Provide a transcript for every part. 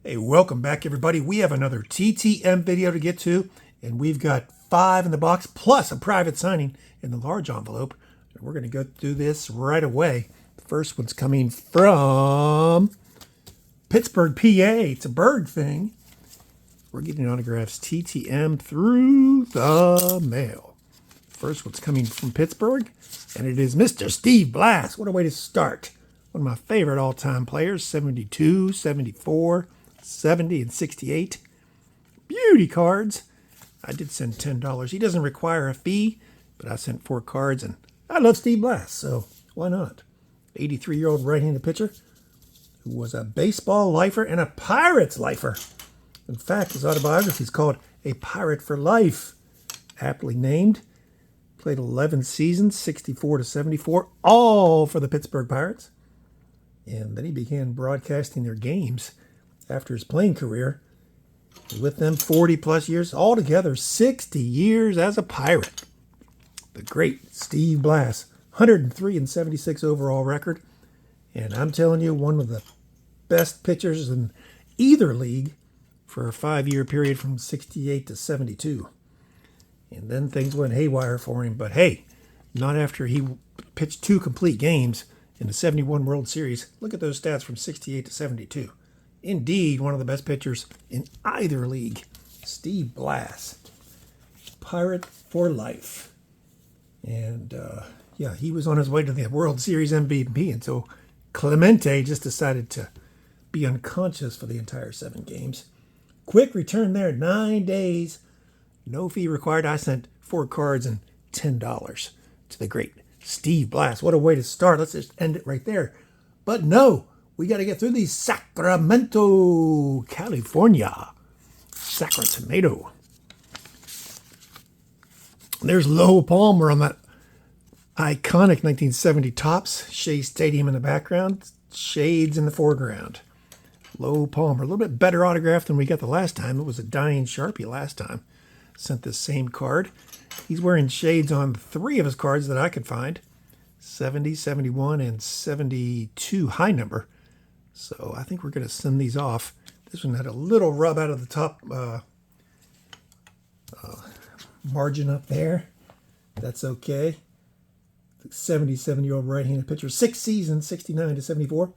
Hey, welcome back, everybody. We have another TTM video to get to, and we've got 5 in the box, plus a private signing in the large envelope. And we're going to go through this right away. The first one's coming from Pittsburgh, PA. It's a bird thing. We're getting autographs TTM through the mail. First one's coming from Pittsburgh, and it is Mr. Steve Blass. What a way to start. One of my favorite all-time players, 72, 74, 70, and 68. Beauty cards. I did send $10. He doesn't require a fee, but I sent 4 cards, and I love Steve Blass, so why not? 83-year-old right-handed pitcher who was a baseball lifer and a Pirates lifer. In fact, his autobiography is called A Pirate for Life. Aptly named. Played 11 seasons, 64 to 74, all for the Pittsburgh Pirates. And then he began broadcasting their games after his playing career. With them 40 plus years, altogether 60 years as a Pirate. The great Steve Blass, 103 and 76 overall record. And I'm telling you, one of the best pitchers in either league for a 5-year period from 68 to 72. And then things went haywire for him. But hey, not after he pitched 2 complete games in the 71 World Series. Look at those stats from 68 to 72. Indeed, one of the best pitchers in either league. Steve Blass. Pirate for life. And, yeah, he was on his way to the World Series MVP until Clemente just decided to be unconscious for the entire 7 games. Quick return there, 9 days. No fee required. I sent 4 cards and $10 to the great Steve Blass. What a way to start. Let's just end it right there. But no, we got to get through these. Sacramento, California. Sacramento. There's Lowell Palmer on that iconic 1970 Topps. Shea Stadium in the background. Shades in the foreground. Lowell Palmer. A little bit better autograph than we got the last time. It was a dying Sharpie last time. Sent this same card. He's wearing shades on 3 of his cards that I could find. 70, 71, and 72 high number. So I think we're going to send these off. This one had a little rub out of the top margin up there. That's okay. 77-year-old right-handed pitcher. 6 seasons, 69 to 74.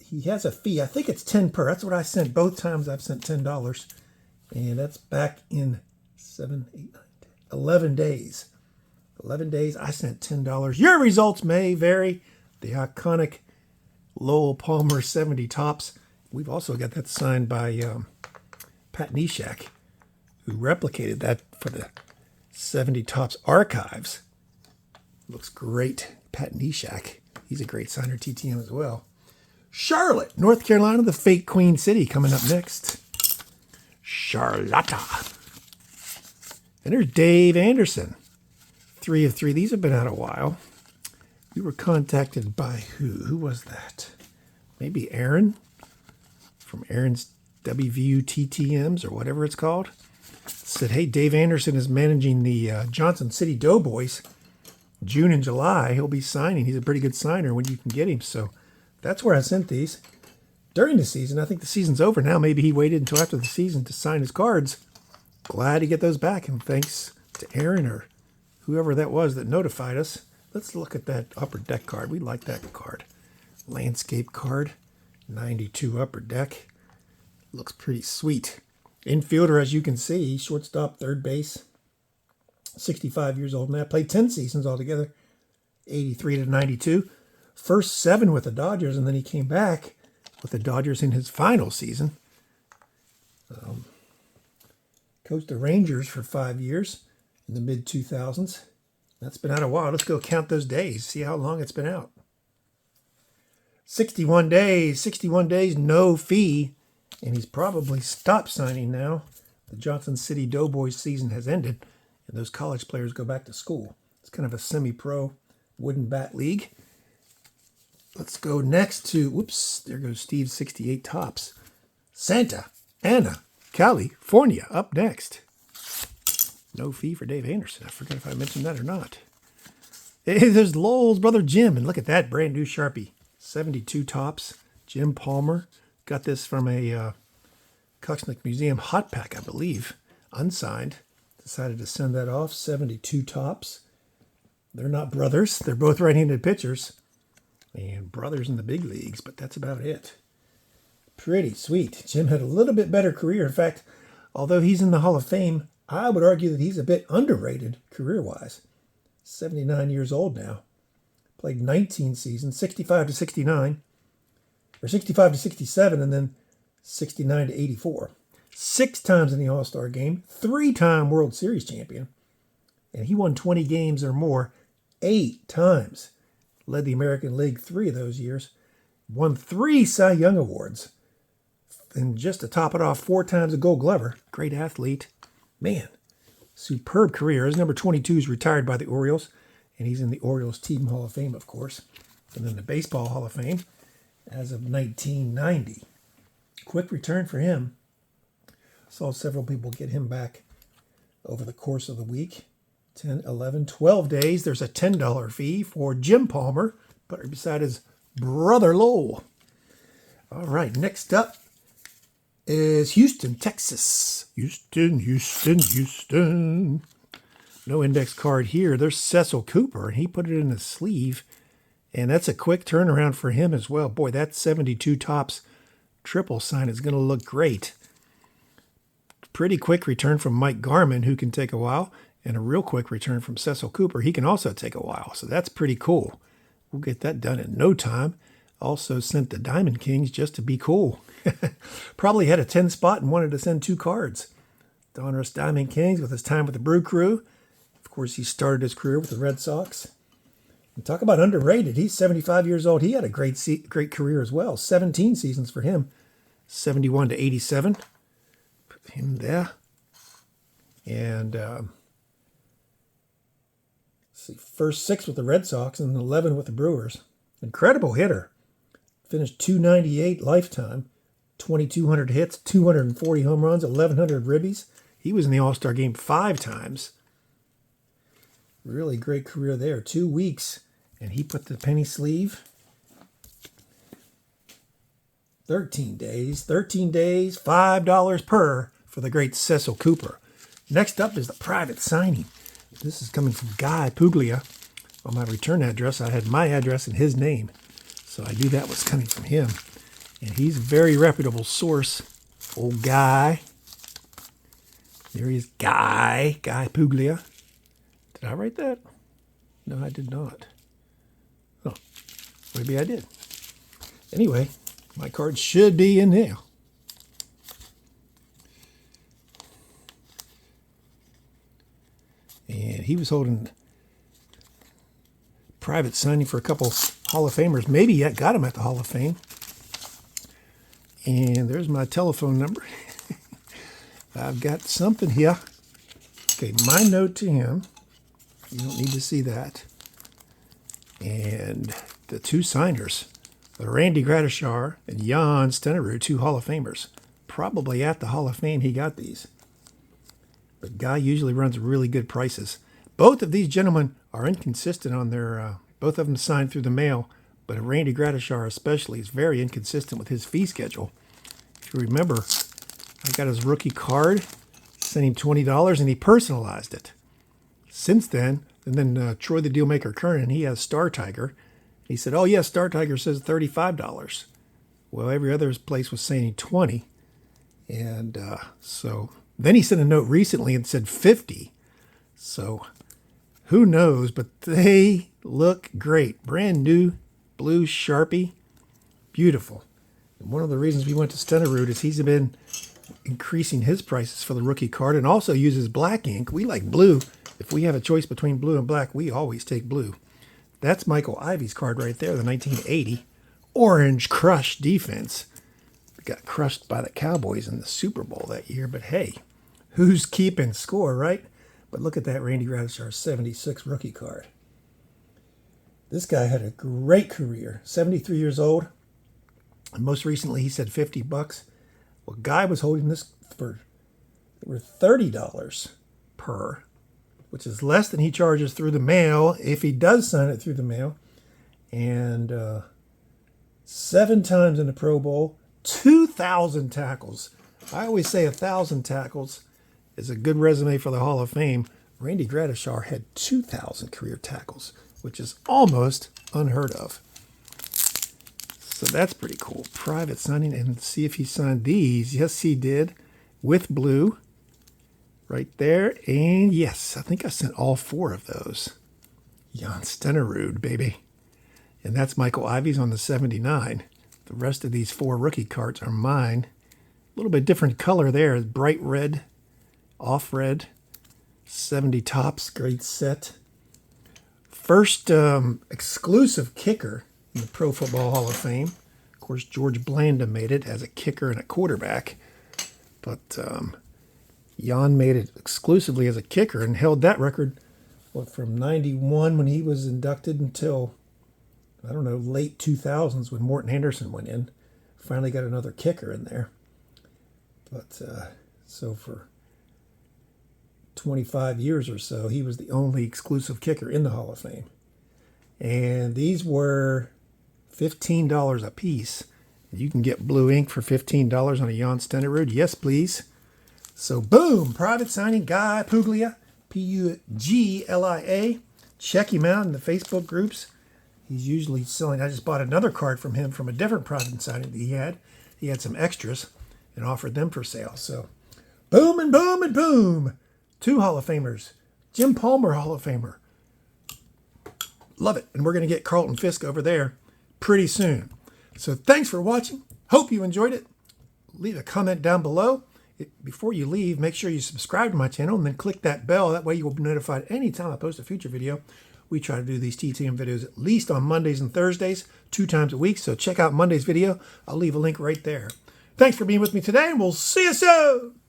He has a fee. I think it's 10 per. That's what I sent. Both times I've sent $10. And that's back in 7, 8, 9, 10, 11 days. 11 days, I sent $10. Your results may vary. The iconic Lowell Palmer 70 Topps. We've also got that signed by Pat Neshek, who replicated that for the 70 Topps archives. Looks great. Pat Neshek. He's a great signer, TTM as well. Charlotte, North Carolina, the fake Queen City coming up next. Charlotte. And there's Dave Anderson. 3 of 3. These have been out a while. We were contacted by who? Who was that? Maybe Aaron from Aaron's WVU TTMs or whatever it's called. Said, hey, Dave Anderson is managing the Johnson City Doughboys. June and July, he'll be signing. He's a pretty good signer when you can get him. So that's where I sent these. During the season, I think the season's over now. Maybe he waited until after the season to sign his cards. Glad to get those back, and thanks to Aaron or whoever that was that notified us. Let's look at that upper deck card. We like that card. Landscape card, 92 upper deck. Looks pretty sweet. Infielder, as you can see, shortstop, third base. 65 years old now. Played 10 seasons altogether. 83 to 92. First 7 with the Dodgers, and then he came back with the Dodgers in his final season. Coached the Rangers for 5 years in the mid-2000s. That's been out a while. Let's go count those days, see how long it's been out. 61 days, no fee. And he's probably stopped signing now. The Johnson City Doughboys season has ended, and those college players go back to school. It's kind of a semi-pro wooden bat league. Let's go next to, whoops, there goes Steve's 68 Topps. Santa Ana, California, up next. No fee for Dave Anderson. I forget if I mentioned that or not. Hey, there's Lowell's brother Jim, and look at that brand new Sharpie. 72 Topps. Jim Palmer. Got this from a Kuxnick Museum hot pack, I believe. Unsigned. Decided to send that off. 72 tops. They're not brothers. They're both right-handed pitchers. And brothers in the big leagues, but that's about it. Pretty sweet. Jim had a little bit better career. In fact, although he's in the Hall of Fame, I would argue that he's a bit underrated career-wise. 79 years old now. Played 19 seasons, 65 to 69, or 65 to 67, and then 69 to 84. 6 times in the All-Star game, 3-time World Series champion, and he won 20 games or more 8 times. Led the American League 3 of those years. Won 3 Cy Young Awards. And just to top it off, 4 times a Gold Glover. Great athlete. Man, superb career. His number 22 is retired by the Orioles, and he's in the Orioles Team Hall of Fame, of course. And then the Baseball Hall of Fame as of 1990. Quick return for him. Saw several people get him back over the course of the week. 10, 11, 12 days. There's a $10 fee for Jim Palmer, put right beside his brother Lowell. All right, next up is Houston, Texas. Houston. No index card here. There's Cecil Cooper, and he put it in his sleeve. And that's a quick turnaround for him as well. Boy, that 72 tops triple sign is going to look great. Pretty quick return from Mike Garman, who can take a while. And a real quick return from Cecil Cooper. He can also take a while. So that's pretty cool. We'll get that done in no time. Also sent the Diamond Kings just to be cool. Probably had a 10 spot and wanted to send 2 cards. Donruss Diamond Kings with his time with the Brew Crew. Of course, he started his career with the Red Sox. And talk about underrated. He's 75 years old. He had a great career as well. 17 seasons for him. 71 to 87. Put him there. And see, first 6 with the Red Sox and 11 with the Brewers. Incredible hitter. Finished 298 lifetime. 2,200 hits, 240 home runs, 1,100 ribbies. He was in the All-Star game 5 times. Really great career there. 2 weeks, and he put the penny sleeve. 13 days, $5 per for the great Cecil Cooper. Next up is the private signing. This is coming from Guy Puglia. On my return address, I had my address and his name. So I knew that was coming from him. And he's a very reputable source. Old Guy. There he is, Guy Puglia. Did I write that? No, I did not. Oh, maybe I did. Anyway, my card should be in there. And he was holding private signing for a couple Hall of Famers. Maybe yet got him at the Hall of Fame. And there's my telephone number. I've got something here. Okay, my note to him. You don't need to see that. And the 2 signers, the Randy Gradishar and Jan Stenerud, 2 Hall of Famers. Probably at the Hall of Fame he got these. But Guy usually runs really good prices. Both of these gentlemen are inconsistent on their, both of them signed through the mail, but Randy Gradishar especially is very inconsistent with his fee schedule. If you remember, I got his rookie card, sent him $20, and he personalized it. Since then, and then Troy the Dealmaker Kernan, he has Star Tiger. He said, oh yeah, Star Tiger says $35. Well, every other place was saying $20. And so then he sent a note recently and said $50. So who knows, but they look great. Brand new blue Sharpie. Beautiful. And one of the reasons we went to Stenerud is he's been increasing his prices for the rookie card and also uses black ink. We like blue. If we have a choice between blue and black, we always take blue. That's Michael Ivey's card right there, the 1980 Orange Crush defense. We got crushed by the Cowboys in the Super Bowl that year, but hey, who's keeping score, right? But look at that Randy Gradishar 76 rookie card. This guy had a great career, 73 years old. And most recently, he said $50. Well, Guy was holding this for $30 per, which is less than he charges through the mail if he does sign it through the mail, and 7 times in the Pro Bowl, 2,000 tackles. I always say 1,000 tackles is a good resume for the Hall of Fame. Randy Gradishar had 2,000 career tackles, which is almost unheard of. So that's pretty cool. Private signing, and see if he signed these. Yes, he did, with blue right there. And yes, I think I sent all 4 of those. Jan Stenerud, baby. And that's Michael Ivey's on the 79. The rest of these 4 rookie cards are mine. A little bit different color there. Bright red, off red, 70 tops, great set. First exclusive kicker in the Pro Football Hall of Fame. Of course, George Blanda made it as a kicker and a quarterback. But Jan made it exclusively as a kicker and held that record from 91 when he was inducted until, I don't know, late 2000s when Morton Henderson went in. Finally got another kicker in there. But so for 25 years or so, he was the only exclusive kicker in the Hall of Fame. And these were $15 a piece. You can get blue ink for $15 on a Jan Stenerud. Yes, please. So boom, private signing, Guy Puglia, Puglia. Check him out in the Facebook groups. He's usually selling. I just bought another card from him from a different private signing that he had. He had some extras and offered them for sale. So boom and boom and boom. 2 Hall of Famers. Jim Palmer, Hall of Famer. Love it. And we're going to get Carlton Fisk over there pretty soon. So thanks for watching. Hope you enjoyed it. Leave a comment down below. Before you leave, make sure you subscribe to my channel and then click that bell. That way you will be notified anytime I post a future video. We try to do these TTM videos at least on Mondays and Thursdays, 2 times a week. So check out Monday's video. I'll leave a link right there. Thanks for being with me today, and we'll see you soon.